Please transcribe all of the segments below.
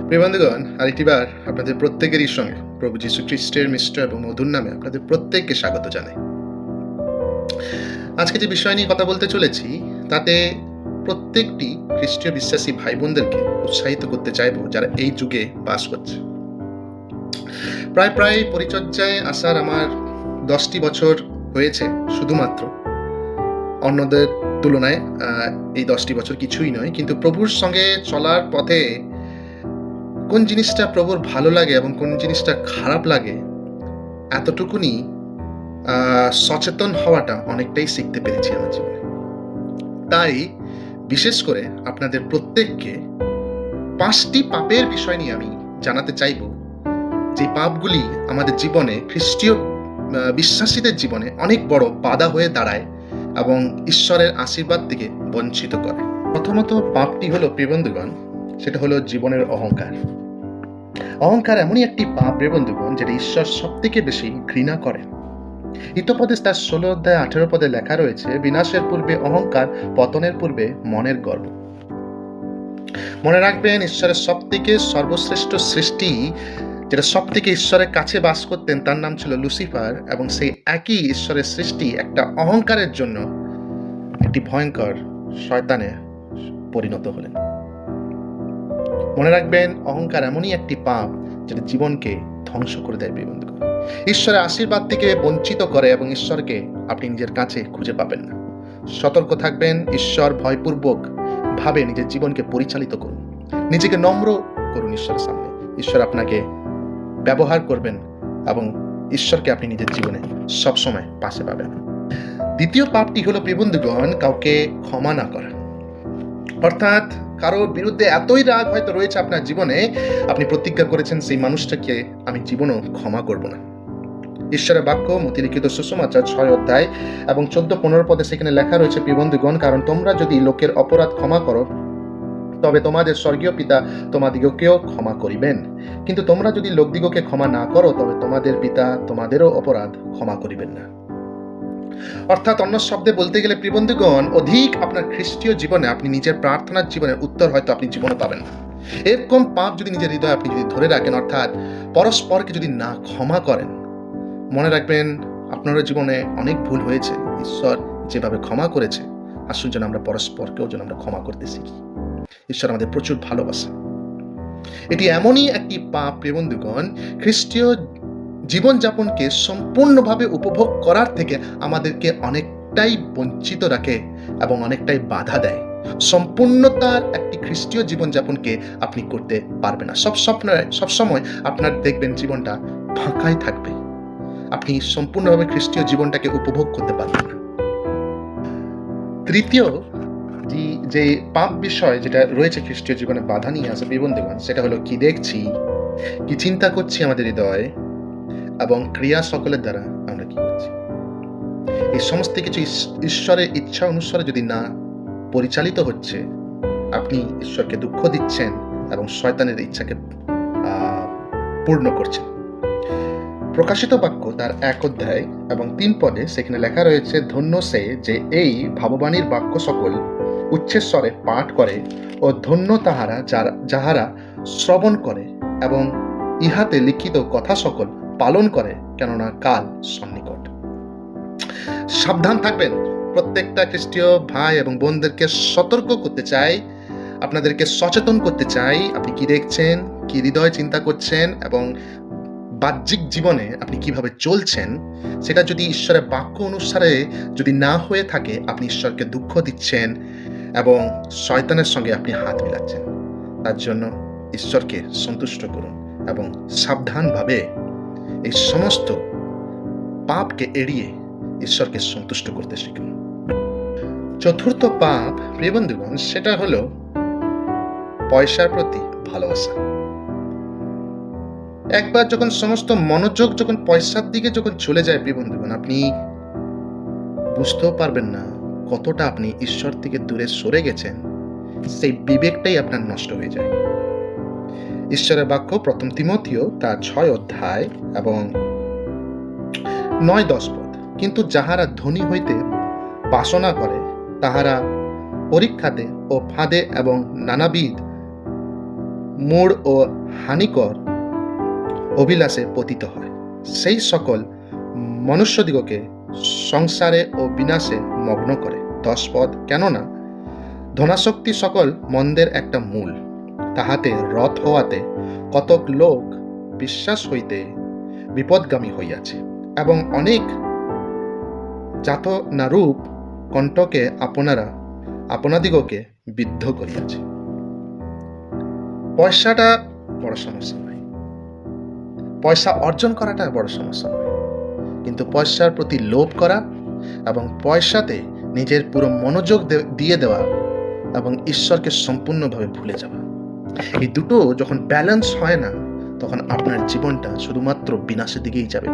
প্রিয় বন্ধুগণ, আরেকটিবার আপনাদের প্রত্যেকেরই সঙ্গে প্রভু যীশু খ্রিস্টের মিষ্ট এবং মধুর নামে আপনাদের প্রত্যেককে স্বাগত জানাই। আজকে যে বিষয় নিয়ে কথা বলতে চলেছি তাতে প্রত্যেকটি খ্রিস্টীয় বিশ্বাসী ভাই বোনদেরকে উৎসাহিত করতে চাইব যারা এই যুগে বাস করছে। প্রায় পরিচর্যায় আসার আমার 10টি বছর হয়েছে। শুধুমাত্র অন্যদের তুলনায় এই 10টি বছর কিছুই নয়, কিন্তু প্রভুর সঙ্গে চলার পথে কোন জিনিসটা প্রভুর ভালো লাগে এবং কোন জিনিসটা খারাপ লাগে এতটুকুনি সচেতন হওয়াটা অনেকটাই শিখতে পেরেছি আমার জীবনে। তাই বিশেষ করে আপনাদের প্রত্যেককে 5টি পাপের বিষয় নিয়ে আমি জানাতে চাইব, যে পাপগুলি আমাদের জীবনে, খ্রিস্টীয় বিশ্বাসীদের জীবনে অনেক বড় বাধা হয়ে দাঁড়ায় এবং ঈশ্বরের আশীর্বাদ থেকে বঞ্চিত করে। প্রথমত পাপটি হলো, প্রিয় বন্ধুগণ, সেটা হলো জীবনের অহংকার। অহংকার এমনই একটি পাপ, প্রিয় বন্ধুগণ, যেটা ঈশ্বর সব থেকে বেশি ঘৃণা করেন। হিতোপদেশ তার 16 অধ্যায় 18 পদে লেখা রয়েছে, বিনাশের পূর্বে অহংকার, পতনের পূর্বে মনের গর্ব। মনে রাখবেন, ঈশ্বরের সব থেকে সর্বশ্রেষ্ঠ সৃষ্টি, যেটা সব থেকে ঈশ্বরের কাছে বাস করতেন, তার নাম ছিল লুসিফার, এবং সেই একই ঈশ্বরের সৃষ্টি একটা অহংকারের জন্য একটি ভয়ঙ্কর শয়তানে পরিণত হলেন। মনে রাখবেন, অহংকার এমনই একটি পাপ যেটা জীবনকে ধ্বংস করে দেয়। বন্ধুগণ, ঈশ্বরের আশীর্বাদ থেকে বঞ্চিত করে এবং ঈশ্বরকে আপনি নিজের কাছে খুঁজে পাবেন না। সতর্ক থাকবেন, ঈশ্বর ভয়পূর্বক ভাবে নিজের জীবনকে পরিচালিত করুন, নিজেকে নম্র করুন ঈশ্বরের সামনে। ঈশ্বর আপনাকে ব্যবহার করবেন এবং ঈশ্বরকে আপনি নিজের জীবনে সবসময় পাশে পাবেন। দ্বিতীয় পাপটি হলো, প্রিয় বন্ধুগণ, কাউকে ক্ষমা না করা। অর্থাৎ কারোর বিরুদ্ধে এতই রাগ হয়তো রয়েছে আপনার জীবনে, আপনি প্রতিজ্ঞা করেছেন সেই মানুষটাকে আমি জীবনও ক্ষমা করব না। ঈশ্বরের বাক্য মতি লিখিত সুসমাচার 6 অধ্যায় এবং 14-15 পদে সেখানে লেখা রয়েছে, প্রিয় বন্ধুগণ, কারণ তোমরা যদি লোকের অপরাধ ক্ষমা করো তবে তোমাদের স্বর্গীয় পিতা তোমাদিগকেও ক্ষমা করিবেন, কিন্তু তোমরা যদি লোকদিগকে ক্ষমা না করো তবে তোমাদের পিতা তোমাদেরও অপরাধ ক্ষমা করিবেন না। অর্থাৎ অন্য শব্দে বলতে গেলে, প্রিয় বন্ধুগণ, অধিক আপনার খ্রিস্টীয় জীবনে আপনি নিজের প্রার্থনার জীবনের উত্তর হয়তো আপনি জীবনে পাবেন না। এরকম পাপ যদি নিজের হৃদয়ে আপনি যদি ধরে রাখেন, অর্থাৎ পরস্পরকে যদি না ক্ষমা করেন, মনে রাখবেন আপনার জীবনে অনেক ভুল হয়েছে। ঈশ্বর যেভাবে ক্ষমা করেছে, আসুন যেন আমরা পরস্পরকেও যেন আমরা ক্ষমা করতে শিখি। ঈশ্বর আমাদের প্রচুর ভালোবাসে। এটি এমনই একটি পাপ, প্রিয় বন্ধুগণ, খ্রিস্টীয় জীবনযাপনকে সম্পূর্ণভাবে উপভোগ করার থেকে আমাদেরকে অনেকটাই বঞ্চিত রাখে এবং অনেকটাই বাধা দেয়। সম্পূর্ণতার একটি খ্রিস্টীয় জীবনযাপনকে আপনি করতে পারবেন না। সবসময় আপনার দেখবেন জীবনটা ফাঁকাই থাকবে। আপনি সম্পূর্ণভাবে খ্রিস্টীয় জীবনটাকে উপভোগ করতে পারবেন না। তৃতীয় যে পাপ বিষয় যেটা রয়েছে খ্রিস্টীয় জীবনে বাধা নিয়ে আসে, প্রিয় বন্ধুগণ, সেটা হলো কি দেখছি, কি চিন্তা করছি আমাদের হৃদয়ে, এবং ক্রিয়া সকলের দ্বারা আমরা কি করছি। এই সমস্ত কিছু ঈশ্বরের ইচ্ছা অনুসারে যদি না পরিচালিত হচ্ছে, আপনি ঈশ্বরকে দুঃখ দিচ্ছেন এবং শয়তানের ইচ্ছাকে পূর্ণ করছেন। প্রকাশিত বাক্য তার 1 অধ্যায় এবং 3 পদে সেখানে লেখা রয়েছে, ধন্য সে যে এই ভাববাণীর বাক্য সকল উচ্চস্বরে পাঠ করে, ও ধন্য তাহারা যাহারা শ্রবণ করে এবং ইহাতে লিখিত কথা সকল পালন করে, কেননা কাল সন্নিকট। সাবধান থাকবেন। প্রত্যেকটা খ্রিস্টীয় ভাই এবং বোনদেরকে সতর্ক করতে চাই, আপনাদেরকে সচেতন করতে চাই। আপনি কি দেখছেন, কি হৃদয় চিন্তা করছেন এবং বাহ্যিক জীবনে আপনি কিভাবে চলছেন, সেটা যদি ঈশ্বরের বাক্য অনুসারে যদি না হয়ে থাকে, আপনি ঈশ্বরকে দুঃখ দিচ্ছেন এবং শয়তানের সঙ্গে আপনি হাত মিলাচ্ছেন। তার জন্য ঈশ্বরকে সন্তুষ্ট করুন এবং সাবধানভাবে এই সমস্ত পাপকে এড়িয়ে ঈশ্বরকে সন্তুষ্ট করতে শিখুন। চতুর্থ পাপ, প্রিয় বন্ধুগণ, সেটা হলো পয়সার প্রতি ভালোবাসা। একবার যখন সমস্ত মনোযোগ যখন পয়সার দিকে যখন চলে যায়, প্রিয় বন্ধুগণ, আপনি বুঝতেও পারবেন না কতটা আপনি ঈশ্বর থেকে দূরে সরে গেছেন। সেই বিবেকটাই আপনার নষ্ট হয়ে যায়। ঈশ্বরের বাক্য 1 তিমথিও তার 6 অধ্যায় এবং 9-10 পদ, কিন্তু যাহারা ধনী হইতে বাসনা করে তাহারা পরীক্ষাতে ও ফাঁদে এবং নানাবিধ মূঢ় ও হানিকর অভিলাষে পতিত হয়, সেই সকল মনুষ্যদিগকে সংসারে ও বিনাশে মগ্ন করে। 10 পদ, কেননা ধনাসক্তি সকল মন্দের একটা মূল, তাহাতে রথ হওয়াতে কতক লোক বিশ্বাস হইতে বিপদগামী হইয়াছে, এবং অনেক জাত নারূপ কণ্ঠকে আপনাদিগকে বিদ্ধ করিয়াছে। পয়সাটা বড় সমস্যা নয়, পয়সা অর্জন করাটা বড় সমস্যা নয়, কিন্তু পয়সার প্রতি লোভ করা এবং পয়সাতে নিজের পুরো মনোযোগ দিয়ে দেওয়া এবং ঈশ্বরকে সম্পূর্ণভাবে ভুলে যাওয়া, এই দুটো যখন ব্যালেন্স হয় না, তখন আপনার জীবনটা শুধুমাত্র বিনাশের দিকেই যাবে।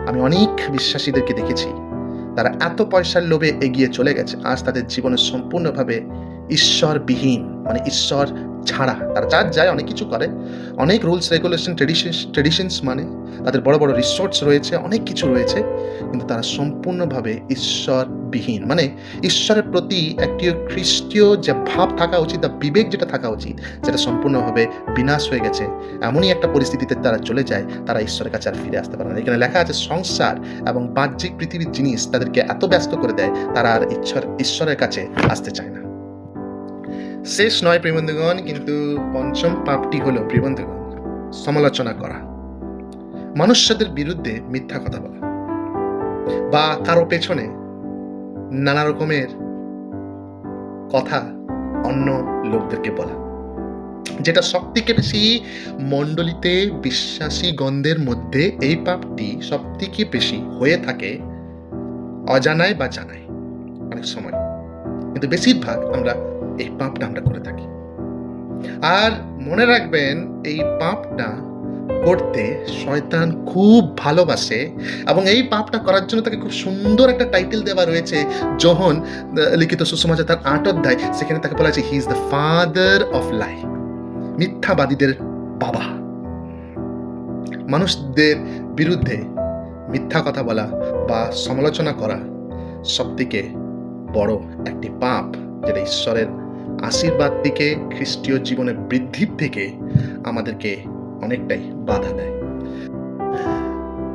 আমি অনেক বিশ্বাসীদেরকে দেখেছি, তারা এত পয়সার লোভে এগিয়ে চলে গেছে, আজ তাদের জীবনে সম্পূর্ণভাবে ঈশ্বরবিহীন, মানে ঈশ্বর ছাড়া। তারা চার যায়, অনেক কিছু করে, অনেক রুলস রেগুলেশন ট্রেডিশনস, মানে তাদের বড় বড় রিসোর্টস রয়েছে, অনেক কিছু রয়েছে, কিন্তু তারা সম্পূর্ণভাবে ঈশ্বরবিহীন। মানে ঈশ্বরের প্রতি একটি খ্রিস্টীয় যে ভাব থাকা উচিত, বা বিবেক যেটা থাকা উচিত, যেটা সম্পূর্ণভাবে বিনাশ হয়ে গেছে। এমনই একটা পরিস্থিতিতে তারা চলে যায়, তারা ঈশ্বরের কাছে আর ফিরে আসতে পারে না। এখানে লেখা আছে সংসার এবং বাহ্যিক পৃথিবীর জিনিস তাদেরকে এত ব্যস্ত করে দেয়, তারা আর ঈশ্বরের কাছে আসতে চায় না। শেষ নয় প্রিয়বন্ধুগণ, কিন্তু পঞ্চম পাপটি হলো প্রিয়বন্ধুগণ সমালোচনা করা, মনুষ্যদের বিরুদ্ধে মিথ্যা কথা বলা, বা কারো পেছনে নানা রকমের কথা অন্য লোকদেরকে বলা, যেটা সবথেকে বেশি মণ্ডলীতে বিশ্বাসী গণদের মধ্যে এই পাপটি সবথেকে বেশি হয়ে থাকে, অজানায় বা জানায় অনেক সময়, কিন্তু বেশিরভাগ আমরা এই পাপটা আমরা করে থাকি। আর মনে রাখবেন, এই পাপটা করতে শয়তান খুব ভালোবাসে, এবং এই পাপটা করার জন্য তাকে খুব সুন্দর একটা টাইটেল দেওয়া রয়েছে। যোহন লিখিত সুসমাচার তার 8 অধ্যায়, সেখানে তাকে বলা আছে he is the father of lie, মিথ্যাবাদীদের বাবা। মানুষদের বিরুদ্ধে মিথ্যা কথা বলা বা সমালোচনা করা সবথেকে বড় একটি পাপ, যেটা ঈশ্বরের আশীর্বাদ থেকে, খ্রিস্টীয় জীবনের বৃদ্ধির থেকে আমাদেরকে অনেকটাই বাধা দেয়।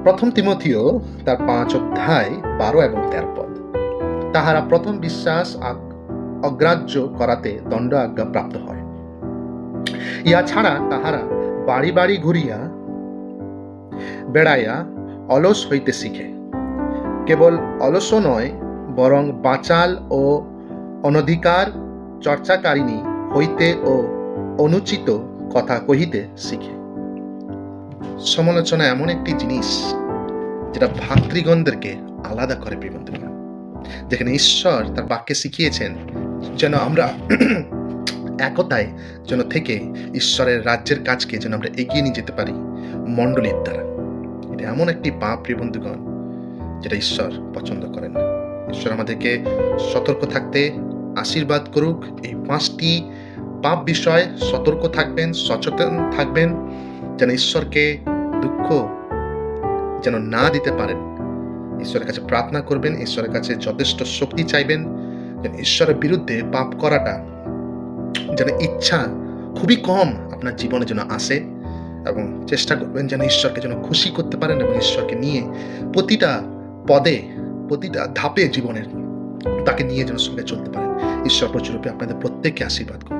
1 তিমথিও তার 5 অধ্যায় 12 এবং 13 পদ, তাহারা প্রথম বিশ্বাস অগ্রাহ্য করাতে দণ্ড আজ্ঞা প্রাপ্ত হয়। ইহা ছাড়া তাহারা বাড়ি বাড়ি ঘুরিয়া বেড়াইয়া অলস হইতে শিখে, কেবল অলস নয়, বরং বাচাল ও অনধিকার চর্চাকারিণী হইতে ও অনুচিত কথা কহিতে শিখে। সমালোচনা এমন একটি জিনিস যেটা ভাতৃগণদেরকে আলাদা করে প্রিয়বন্ধুগণ, যেখানে ঈশ্বর তার বাক্যে শিখিয়েছেন যেন আমরা একতায় যেন থেকে ঈশ্বরের রাজ্যের কাজকে যেন আমরা এগিয়ে নিয়ে যেতে পারি মণ্ডলীর দ্বারা। এটা এমন একটি পাপ প্রিয়বন্ধুগণ, যেটা ঈশ্বর পছন্দ করেন না। ঈশ্বর আমাদেরকে সতর্ক থাকতে আশীর্বাদ করুক। এই 5টি পাপ বিষয় সতর্ক থাকবেন, সচেতন থাকবেন, যেন ঈশ্বরকে দুঃখ যেন না দিতে পারেন। ঈশ্বরের কাছে প্রার্থনা করবেন, ঈশ্বরের কাছে যথেষ্ট শক্তি চাইবেন, যেন ঈশ্বরের বিরুদ্ধে পাপ করাটা যেন ইচ্ছা খুবই কম আপনার জীবনে যেন আসে, এবং চেষ্টা করবেন যেন ঈশ্বরকে যেন খুশি করতে পারেন, এবং ঈশ্বরকে নিয়ে প্রতিটা পদে, প্রতিটা ধাপে জীবনের তাকে নিয়ে যেন সঙ্গে চলতে পারেন। ঈশ্বর প্রচুররূপে আপনাদের প্রত্যেককে আশীর্বাদ করুন।